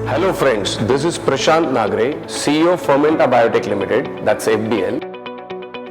Hello friends, this is Prashant Nagre, CEO of Fermenta Biotech Limited, that's FBL.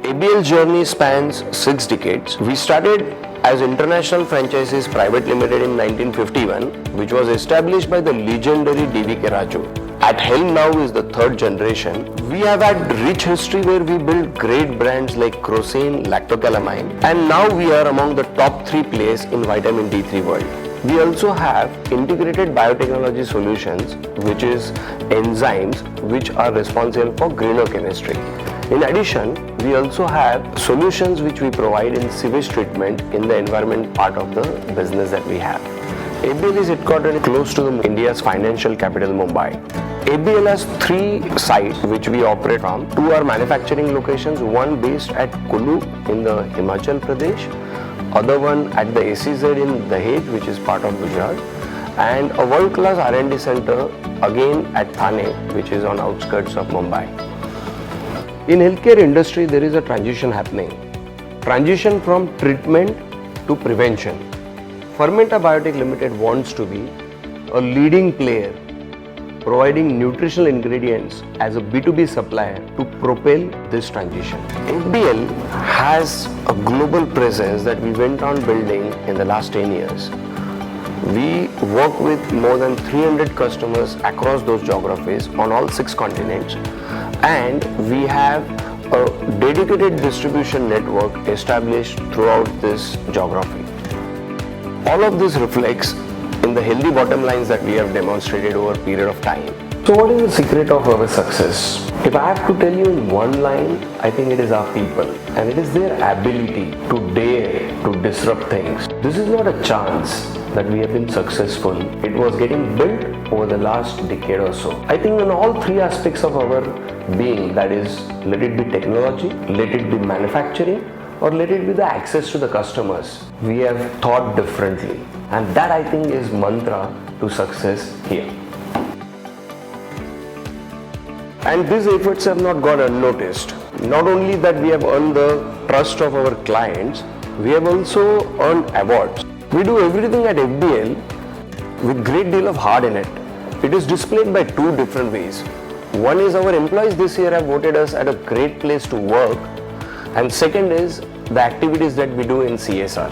ABL journey spans 6 decades. We started as International Franchises Private Limited in 1951, which was established by the legendary D.V.K. Raju. At helm now is the third generation. We have had rich history where we built great brands like Crocin, Lactocalamine, and now we are among the top 3 players in vitamin D3 world. We also have integrated biotechnology solutions, which is enzymes which are responsible for greener chemistry. In addition, we also have solutions which we provide in sewage treatment in the environment part of the business that we have. ABL is headquartered close to India's financial capital Mumbai. ABL has 3 sites which we operate from. 2 are manufacturing locations, one based at Kulu in the Himachal Pradesh, other one at the ACZ in Dahej, which is part of Gujarat, and a world-class R&D center again at Thane, which is on outskirts of Mumbai. In healthcare industry, there is a transition happening. Transition from treatment to prevention. Fermenta Biotech Limited wants to be a leading player providing nutritional ingredients as a B2B supplier to propel this transition. FBL has a global presence that we went on building in the last 10 years. We work with more than 300 customers across those geographies on all 6 continents, and we have a dedicated distribution network established throughout this geography. All of this reflects in the healthy bottom lines that we have demonstrated over a period of time. So what is the secret of our success? If I have to tell you in one line, I think it is our people, and it is their ability to dare to disrupt things. This is not a chance that we have been successful. It was getting built over the last decade or so. I think in all 3 aspects of our being, that is, let it be technology, let it be manufacturing, or let it be the access to the customers, we have thought differently, and that I think is mantra to success here. And these efforts have not gone unnoticed. Not only that we have earned the trust of our clients, we have also earned awards. We do everything at FBL with great deal of heart in it. It is displayed by 2 different ways. One is our employees this year have voted us at a great place to work, and second is the activities that we do in CSR.